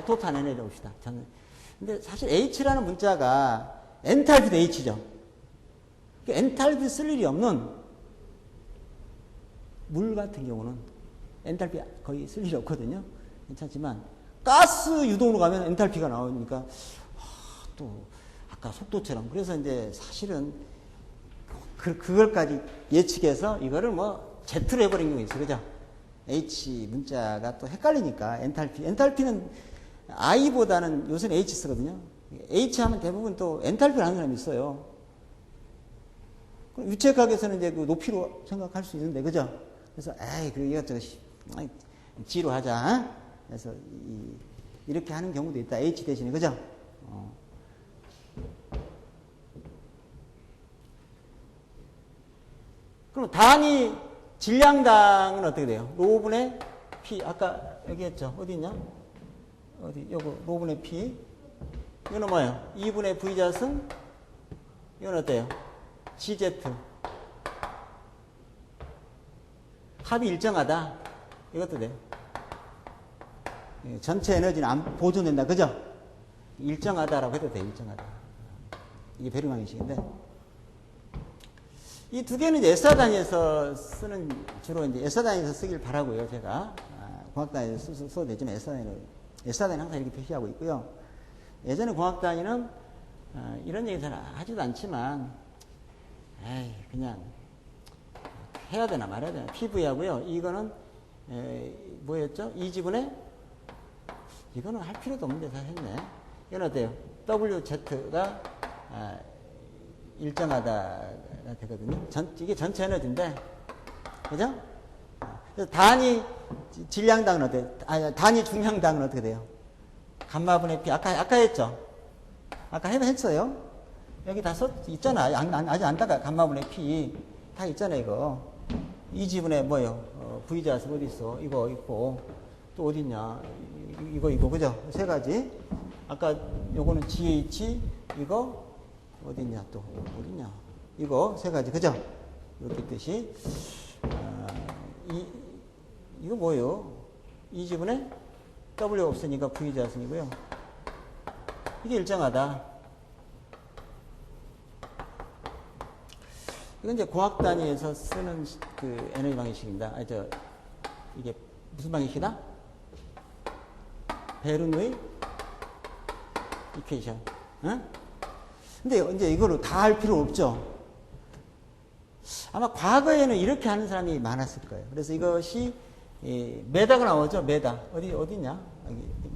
Speaker 1: 토탈 에너지 봅시다. 근데 사실 H라는 문자가 엔탈피도 H죠. 엔탈피 쓸 일이 없는 물 같은 경우는 엔탈피 거의 쓸 일이 없거든요. 괜찮지만 가스 유동으로 가면 엔탈피가 나오니까 또 아까 속도처럼. 그래서 이제 사실은 그걸까지 예측해서 이거를 뭐 Z로 해버린 경우가 있어요. 그죠? H 문자가 또 헷갈리니까 엔탈피는 I보다는 요새는 H 쓰거든요. H 하면 대부분 또 엔탈피를 하는 사람이 있어요. 그럼 유체학에서는 이제 그 높이로 생각할 수 있는데, 그죠? 그래서, 이것저것, G로 하자. 그래서, 이렇게 하는 경우도 있다. H 대신에, 그죠? 그럼 단위 질량당은 어떻게 돼요? 로분의 P. 아까 얘기했죠? 어디 있냐? 요거, 로분의 P. 이거는 뭐예요? 2분의 V 자승. 이건 어때요? GZ. 합이 일정하다. 이것도 돼요. 전체 에너지는 안 보존된다. 그죠? 일정하다라고 해도 돼요. 일정하다. 이게 배류 방식인데. 이 두 개는 이제 SR 단위에서 쓰는, 주로 이제 SR 단위에서 쓰길 바라고요. 제가. 공학 단위에서 써도 되지만 SR 단위는 항상 이렇게 표시하고 있고요. 예전에 공학 단위는 이런 얘기 잘 하지도 않지만, 그냥 해야 되나 말아야 되나. PV하고요. 이거는 뭐였죠? 2지분의 이거는 할 필요도 없는데 다 했네. 이건 어때요? WZ가 일정하다가 되거든요. 이게 전체 에너지인데, 그죠? 그래서 단위 질량당은 어때요? 단위 중량당은 어떻게 돼요? 감마분의 P. 아까 했죠? 아까 했어요? 여기 다 있잖아. 아직 안 따가. 감마분의 P. 다 있잖아, 이거. 2지분의 뭐예요? V자수 어디 있어? 이거 있고. 또 어디 있냐? 이거, 그죠? 세 가지. 아까 요거는 GH, 이거, 어디 있냐? 또, 어디 있냐? 이거 세 가지, 그죠? 이렇게 뜻이. 이거 뭐예요? 2지분의 W 없으니까 V자승이고요. 이게 일정하다. 이건 이제 공학 단위에서 쓰는 그 에너지 방정식입니다. 이게 무슨 방정식이다? 베르누이 이퀘이션. 응? 근데 이제 이거를 다 할 필요 없죠. 아마 과거에는 이렇게 하는 사람이 많았을 거예요. 그래서 이것이 메다가 나오죠. 메다. 어디냐?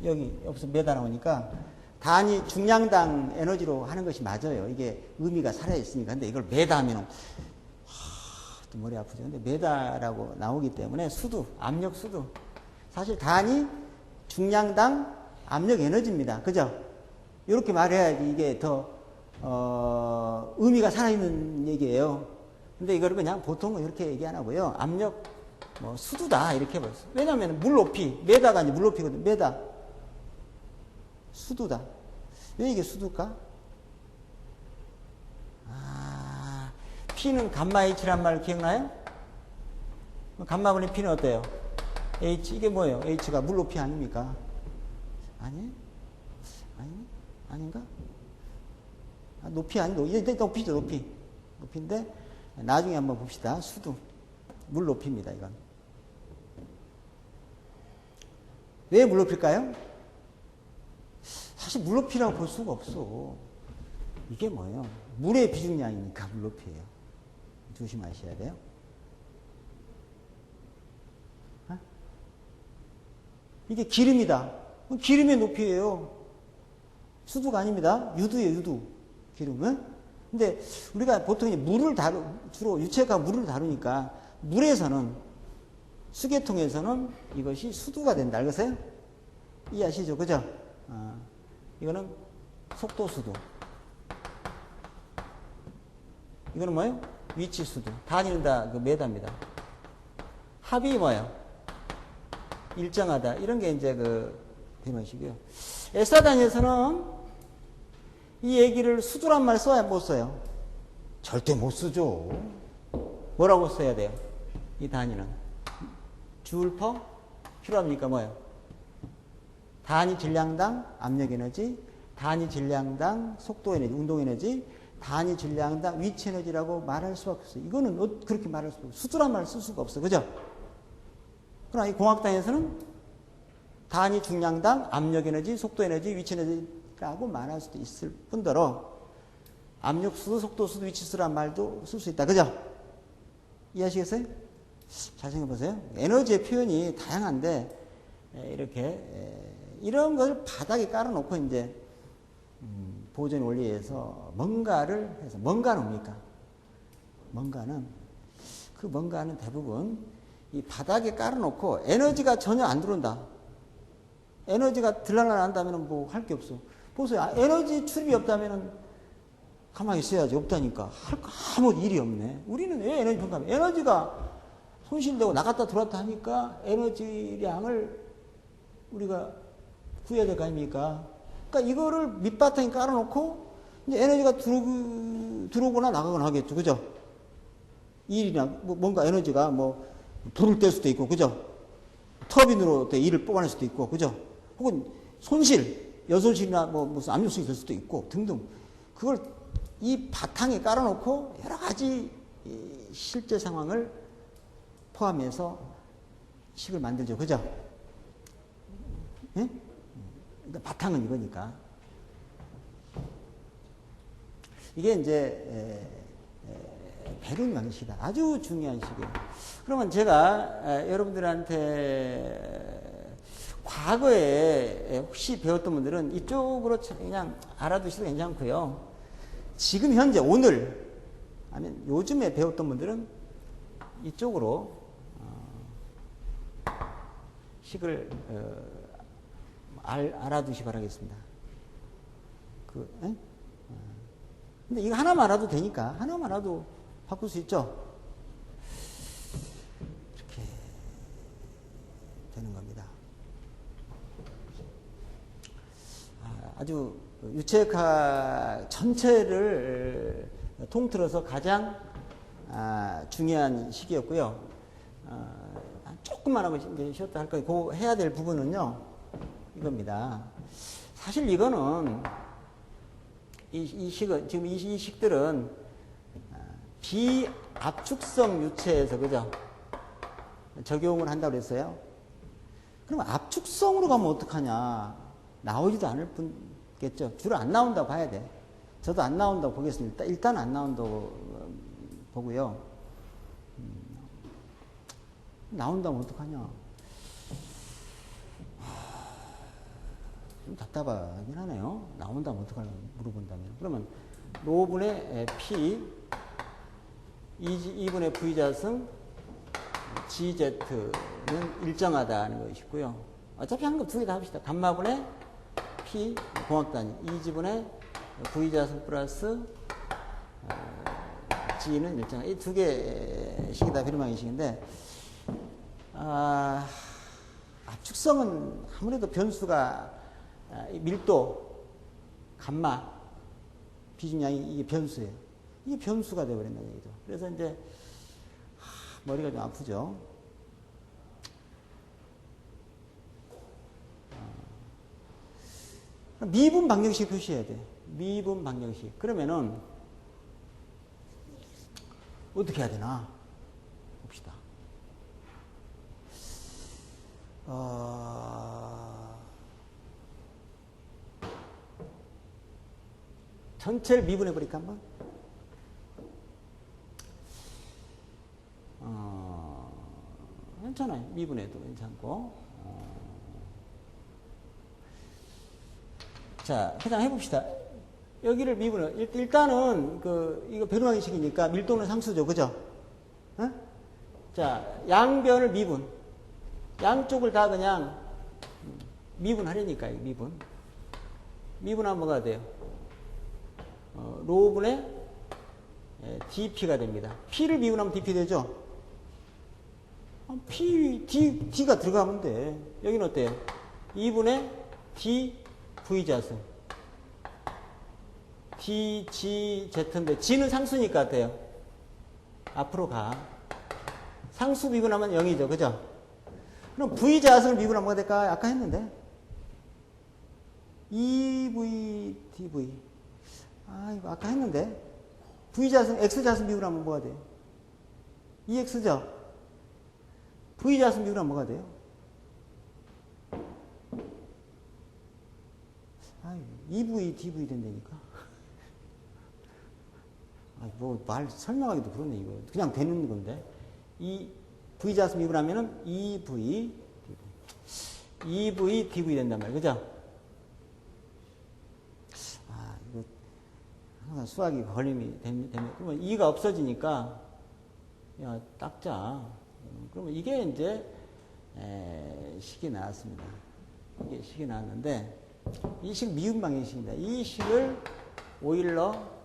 Speaker 1: 여기 없어. 메다 나오니까 단위 중량당 에너지로 하는 것이 맞아요. 이게 의미가 살아있으니까. 근데 이걸 메다 하면은 또 머리 아프죠. 근데 메다라고 나오기 때문에 수두, 압력 수두. 사실 단위 중량당 압력 에너지입니다. 그죠? 이렇게 말해야지 이게 더 의미가 살아있는 얘기예요. 근데 이거를 그냥 보통은 이렇게 얘기 안 하고요. 압력 수두다 이렇게 해버렸어요. 왜냐하면 물 높이, 메다가 아니라 물 높이거든. 메다 수두다. 왜 이게 수두일까? P는 감마 H란 말 기억나요? 감마분의 P는 어때요? H, 이게 뭐예요? H가 물 높이 아닙니까? 아닌가? 높이 이게 높이죠, 높이. 높이인데, 나중에 한번 봅시다. 수두. 물 높이입니다, 이건. 왜 물 높일까요? 사실 물 높이라고 볼 수가 없어. 이게 뭐예요? 물의 비중량이니까 물 높이예요. 조심하셔야 돼요. 이게 기름이다. 기름의 높이예요. 수두가 아닙니다. 유두예요, 유두. 기름은. 근데 우리가 보통 물을 주로 유체가 물을 다루니까 물에서는, 수계통에서는 이것이 수두가 된다. 알겠어요? 이해하시죠? 그죠? 이거는 속도 수두. 이거는 뭐예요? 위치 수두. 단위는 다 그 메다입니다. 합이 뭐예요? 일정하다. 이런 게 이제 대명식이고요. S단위에서는 이 얘기를 수두란 말 써야 못 써요? 절대 못 쓰죠. 뭐라고 써야 돼요? 이 단위는. 줄 퍼 필요합니까? 뭐예요? 단위 질량당 압력 에너지, 단위 질량당 속도 에너지, 운동 에너지, 단위 질량당 위치 에너지라고 말할 수밖에 없어요. 이거는 그렇게 말할 수가 없어요. 수두란 말을 쓸 수가 없어요. 그죠? 그러나 이 공학당에서는 단위 중량당 압력 에너지, 속도 에너지, 위치 에너지라고 말할 수도 있을 뿐더러 압력 수도, 속도 수도, 위치 수란 말도 쓸 수 있다. 그죠? 이해하시겠어요? 잘 생각해 보세요. 에너지의 표현이 다양한데 이렇게 이런 걸 바닥에 깔아놓고 이제 보존 원리에서 뭔가를 해서, 뭔가는 뭡니까? 뭔가는 대부분 이 바닥에 깔아놓고 에너지가 전혀 안 들어온다. 에너지가 들락날락 한다면 뭐 할 게 없어. 보세요. 에너지 출입이 없다면 가만히 있어야지. 없다니까. 할 거 아무 일이 없네. 우리는 왜 에너지 평가하면 에너지가 손실되고 나갔다 들어왔다 하니까 에너지량을 우리가 구해야 될 거 아닙니까? 그러니까 이거를 밑바탕에 깔아놓고 이제 에너지가 들어오거나 나가거나 하겠죠. 그죠? 일이나 뭔가 에너지가 불을 뗄 수도 있고, 그죠? 터빈으로 일을 뽑아낼 수도 있고, 그죠? 혹은 손실, 여손실이나 무슨 압력손이 될 수도 있고, 등등. 그걸 이 바탕에 깔아놓고 여러 가지 실제 상황을 포함해서 식을 만들죠. 그죠? 예? 그러니까 바탕은 이거니까. 이게 이제 배륜 방식이다. 아주 중요한 식이에요. 그러면 제가 여러분들한테 과거에 혹시 배웠던 분들은 이쪽으로 그냥 알아두셔도 괜찮고요. 지금 현재 오늘 아니면 요즘에 배웠던 분들은 이쪽으로 식을 알아두시 바라겠습니다. 근데 이거 하나만 알아도 되니까 하나만 알아도 바꿀 수 있죠. 이렇게 되는 겁니다. 아주 유체역학 전체를 통틀어서 가장 중요한 시기였고요. 조금만 하고 이제 쉬었다 할 거예요. 그 해야 될 부분은요, 이겁니다. 사실 이거는 이 식은 지금 이 식들은 비압축성 유체에서 그죠? 적용을 한다고 그랬어요. 그럼 압축성으로 가면 어떡하냐? 나오지도 않을 뿐겠죠. 주로 안 나온다고 봐야 돼. 저도 안 나온다고 보겠습니다. 일단 안 나온다고 보고요. 나온다면 어떡하냐? 좀 답답하긴 하네요. 나온다면 어떡하려고 물어본다면. 그러면 로분의 P 2분의 V자승 GZ는 일정하다는 것이고요. 어차피 하는 거 두 개 다 합시다. 감마분의 P 공학단위 2지분의 V자승 플러스 G는 일정하다. 이 두 개씩이 다 베르망이식인데 압축성은 아무래도 변수가 밀도, 감마, 비중량이 이게 변수예요. 이게 변수가 되어버린다는 얘기죠. 그래서 이제 머리가 좀 아프죠. 미분 방정식 표시해야 돼. 미분 방정식. 그러면은 어떻게 해야 되나 봅시다. 전체를 미분해 버릴까 한번? 괜찮아요. 미분해도 괜찮고. 자, 그냥 해봅시다. 여기를 미분을 일단은 이거 베르망식이니까 밀도는 상수죠, 그죠? 어? 자, 양변을 미분. 양쪽을 다 그냥 미분하려니까요. 미분하면 뭐가 돼요? 로분의 dp가 됩니다. p를 미분하면 dp 되죠? d가 들어가면 돼. 여기는 어때요? 2분의 dv자승 dgz인데 g는 상수니까 어때요? 앞으로 가. 상수 미분하면 0이죠. 그죠? 그럼 v자승을 미분하면 뭐가 될까? 아까 했는데 2v dv 이거 아까 했는데 v자승 x자승 미분하면 뭐가 돼요? 2x죠? v자승 미분하면 뭐가 돼요? 2v dv 된다니까. 뭐 말 설명하기도 그렇네. 이거 그냥 되는 건데 이 v자승 미분하면은 2v dv 된단 말이에요. 그죠? 이거 항상 수학이 걸림이 되면 그러면 2가 없어지니까 야 닦자. 그러면 이게 이제 식이 나왔습니다. 이게 식이 나왔는데 이 식 미분 방정식입니다. 이 식을 오일러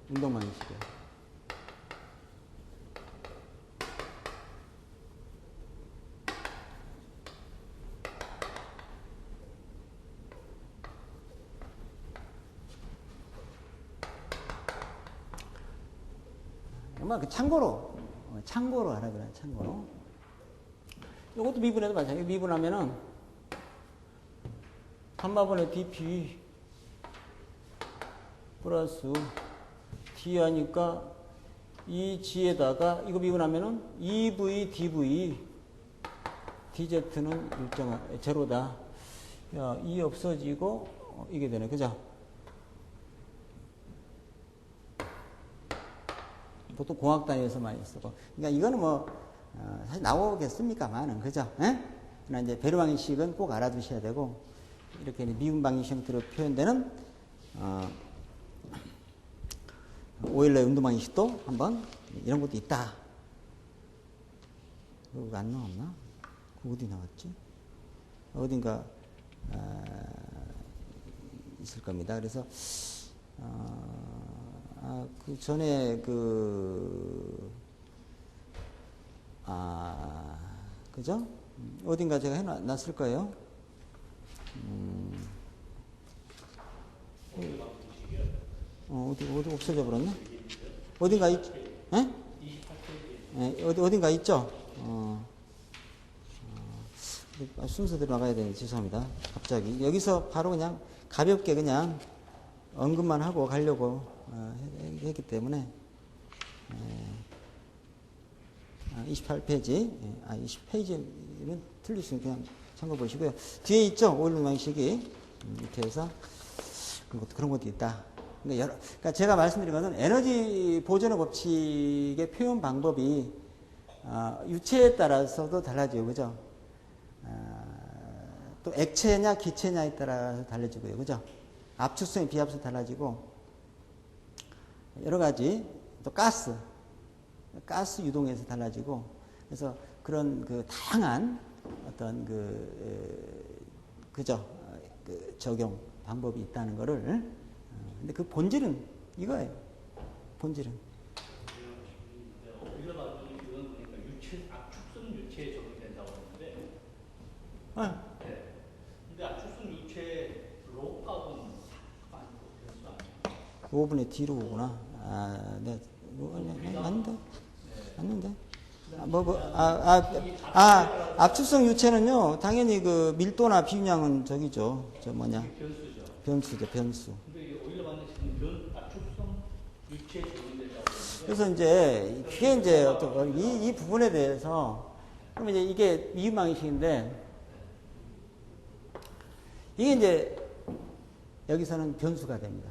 Speaker 1: 운동 방정식이에요. 참고로 하라 그래. 참고로. 이것도 미분해도 마찬가지예요. 미분하면은 감마분의 dp 플러스 d 하니까 이 g에다가 이거 미분하면은 2v dv dz는 일정한 제로다. 야, 2 없어지고 이게 되네. 그죠? 보통 공학 단위에서 많이 쓰고. 그러니까 이거는 뭐 사실 나오겠습니까만은 그죠? 그러나 이제 베르망식은 꼭 알아두셔야 되고 이렇게 미분 방정식 형태로 표현되는 오일러의 운동 방정식도 한번 이런 것도 있다. 그거 안 나왔나? 그거 어디 나왔지? 어딘가 있을 겁니다. 그래서 그 전에 그죠? 어딘가 제가 해놨을 거예요. 어디 없어져 버렸나? 어딘가 어딘가 있죠? 순서대로 나가야 되는데 죄송합니다. 갑자기 여기서 바로 그냥 가볍게 그냥 언급만 하고 가려고 했기 때문에 28페이지 20페이지는 틀릴 수 있으면 그냥 참고 보시고요. 뒤에 있죠? 오일러 방식이 이렇게 해서 그런 것도 있다. 그러니까 제가 말씀드린 것은 에너지 보존의 법칙의 표현 방법이 유체에 따라서도 달라져요. 그죠? 또 액체냐 기체냐에 따라서 달라지고요. 그죠? 압축성이 비압수 달라지고 여러 가지 또 가스 유동에서 달라지고 그래서 그런 그 다양한 어떤 그죠? 그 적용 방법이 있다는 거를 근데 그 본질은 이거예요. 본질은.
Speaker 2: 오일러 반응이 그건 그러니까 압축성 유체에 적용된다고 하는데. 네. 근데 압축성 유체 로값은 아니고 변수 아니에요.
Speaker 1: 5분의 D로 오구나. 네. 맞는데? 압축성 유체는요, 당연히 그 밀도나 비윤량은 저기죠. 변수죠.
Speaker 2: 근데 오일러 반응식은 압축성 유체에 적용된다고 하는데.
Speaker 1: 그래서 이제, 그게 이제 어떤, 이 부분에 대해서, 그럼 이제 이게 미분방식인데, 이게 이제, 여기서는 변수가 됩니다.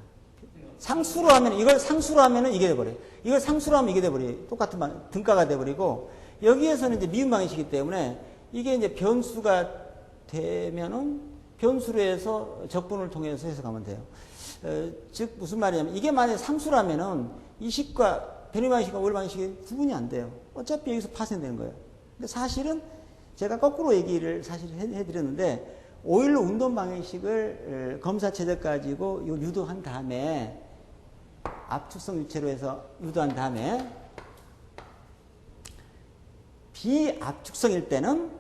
Speaker 1: 상수로 하면, 이걸 상수로 하면은 이게 돼버려요. 이걸 상수로 하면 이게 돼버려요. 똑같은 등가가 돼버리고, 여기에서는 이제 미분 방식이기 때문에, 이게 이제 변수가 되면은, 변수로 해서 적분을 통해서 해석하면 돼요. 즉, 무슨 말이냐면, 이게 만약에 상수라면은, 이 식과, 변위 방식과 오일 방식이 구분이 안 돼요. 어차피 여기서 파생되는 거예요. 근데 사실은, 제가 거꾸로 얘기를 사실 해드렸는데, 오일로 운동 방식을 검사 최적 가지고 유도한 다음에 압축성 유체로 해서 유도한 다음에 비압축성일 때는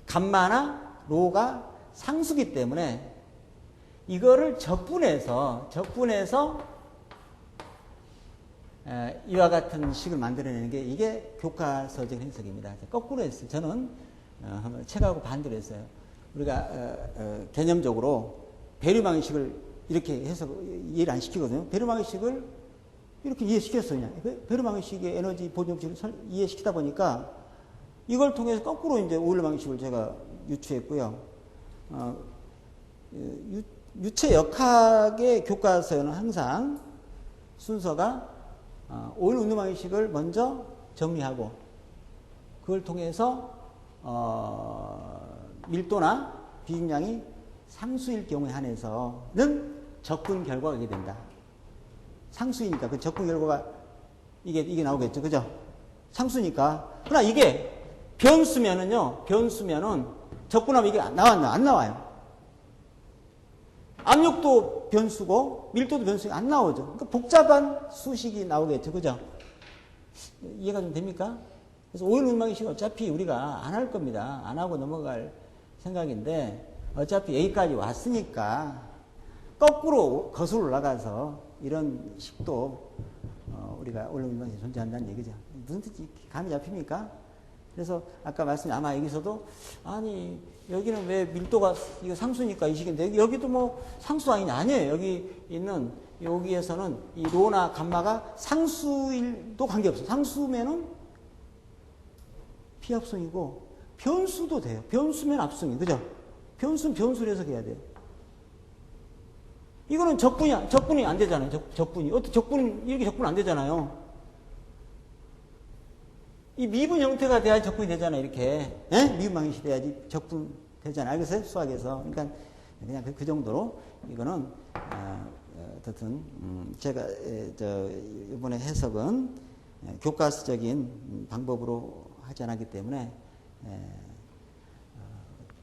Speaker 1: 감마나 로가 상수기 때문에 이거를 적분해서 이와 같은 식을 만들어내는 게 이게 교과서적 해석입니다. 거꾸로 했어요. 저는 책하고 반대로 했어요. 우리가 개념적으로 배류 방식을 이렇게 해서 이해를 안 시키거든요. 배류 방식을 이렇게 이해시켰어요. 그냥. 배류 방식의 에너지 보존 법칙을 이해시키다 보니까 이걸 통해서 거꾸로 이제 오일러 방식을 제가 유추했고요. 유체 역학의 교과서에는 항상 순서가 오일러 운동 방식을 먼저 정리하고 그걸 통해서 밀도나 비중량이 상수일 경우에 한해서는 적분 결과가 오게 된다. 상수이니까 그 적분 결과가 이게 나오겠죠. 그죠? 상수니까. 그러나 이게 변수면은 적분하면 이게 안 나와요. 압력도 변수고 밀도도 변수가 안 나오죠. 그러니까 복잡한 수식이 나오겠죠. 그죠? 이해가 좀 됩니까? 그래서 오일 운방식 어차피 우리가 안 할 겁니다. 안 하고 넘어갈 생각인데 어차피 여기까지 왔으니까 거꾸로 거슬러 올라가서 이런 식도 우리가 오일 운방식이 존재한다는 얘기죠. 무슨 뜻이 감이 잡힙니까? 그래서 아까 말씀드린 아마 여기서도 아니 여기는 왜 밀도가 이거 상수니까 이 식인데 여기도 뭐 상수 아니냐? 아니에요. 여기에서는 이 로나 감마가 상수일도 관계없어요. 상수면은 비압성이고 변수도 돼요. 변수면 압성이 그죠? 변수는 변수로 해석해야 돼요. 이거는 적분이 안 되잖아요. 적분이 어떻게 이렇게 적분 안 되잖아요. 이 미분 형태가 돼야지 적분이 되잖아요. 이렇게 미분 방식이 돼야지 적분 되잖아요. 알겠어요? 수학에서. 그러니까 그냥 그 정도로 이거는 어떻든 제가 이번에 해석은 교과서적인 방법으로 하지 않았기 때문에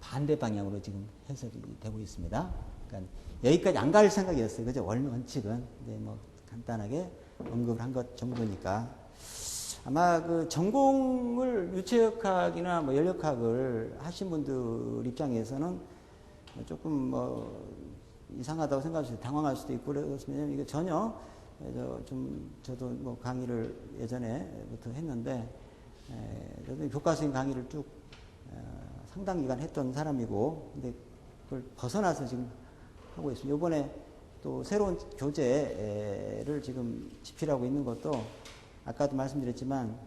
Speaker 1: 반대 방향으로 지금 해석이 되고 있습니다. 그러니까 여기까지 안 갈 생각이었어요. 그죠? 원칙은. 근데 뭐 간단하게 언급을 한 것 정도니까. 아마 그 전공을 유체역학이나 뭐 연력학을 하신 분들 입장에서는 조금 뭐 이상하다고 생각할 수도 있고 당황할 수도 있고 그렇습니다. 이게 전혀 저도 뭐 강의를 예전에부터 했는데 저도 교과서인 강의를 쭉 상당 기간 했던 사람이고 근데 그걸 벗어나서 지금 하고 있습니다. 이번에 또 새로운 교재를 지금 집필하고 있는 것도 아까도 말씀드렸지만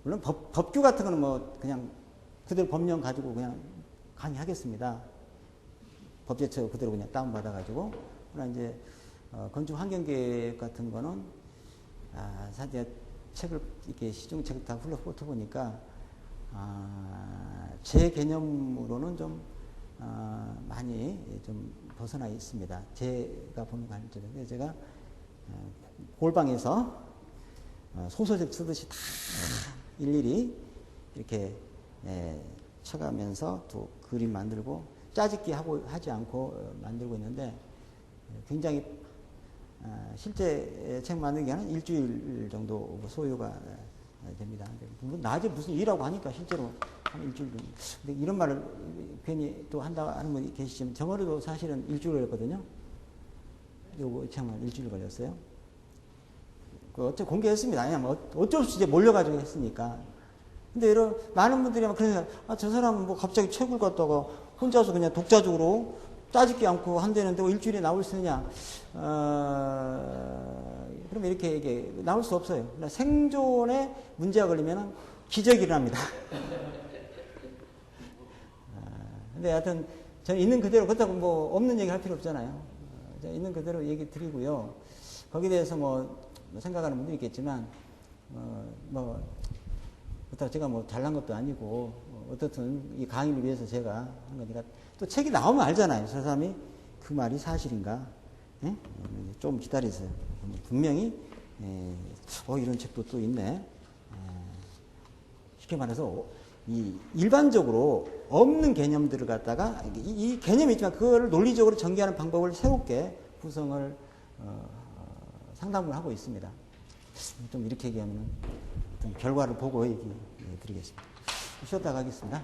Speaker 1: 물론 법규 같은 거는 뭐 그냥 그대로 법령 가지고 그냥 강의하겠습니다. 법제처 그대로 그냥 다운받아 가지고 그러나 이제 건축 환경계획 같은 거는 사실 책을 이렇게 시중책을 다 훑어보니까 제 개념으로는 좀 많이 좀 벗어나 있습니다. 제가 보는 관점인데 제가 골방에서 소설책 쓰듯이 다 일일이 이렇게 쳐가면서 또 그림 만들고 짜집기 하지 않고 만들고 있는데 굉장히 실제 책 만들기 한 일주일 정도 소요가 됩니다. 물론 낮에 무슨 일하고 하니까 실제로 한 일주일 정도. 근데 이런 말을 괜히 또 한다 하는 분이 계시지만 저번에도 사실은 일주일 걸렸거든요. 요거 책만 일주일 걸렸어요. 어째 공개했습니다. 왜냐면 어쩔 수 없이 이제 몰려가지고 했으니까. 근데 이런 많은 분들이 막 그러니까 저 사람은 뭐 갑자기 책을 갖다가 혼자서 그냥 독자적으로 따지지 않고 한다는데 뭐 일주일에 나올 수 있느냐? 그러면 이렇게 나올 수 없어요. 그러니까 생존에 문제가 걸리면 기적이 일어납니다. 근데 하여튼 저는 있는 그대로 그렇다고 뭐 없는 얘기 할 필요 없잖아요. 있는 그대로 얘기 드리고요. 거기에 대해서 뭐 생각하는 분도 있겠지만 뭐 그렇다고 제가 뭐 잘난 것도 아니고 어떻든 이 강의를 위해서 제가 한 거니까 또 책이 나오면 알잖아요. 저 사람이 그 말이 사실인가? 예? 좀 기다리세요. 분명히 이런 책도 또 있네. 쉽게 말해서 이 일반적으로 없는 개념들을 갖다가 이 개념이 있지만 그거를 논리적으로 전개하는 방법을 새롭게 구성을 상담을 하고 있습니다. 좀 이렇게 얘기하면 좀 결과를 보고 얘기 드리겠습니다. 쉬었다 가겠습니다.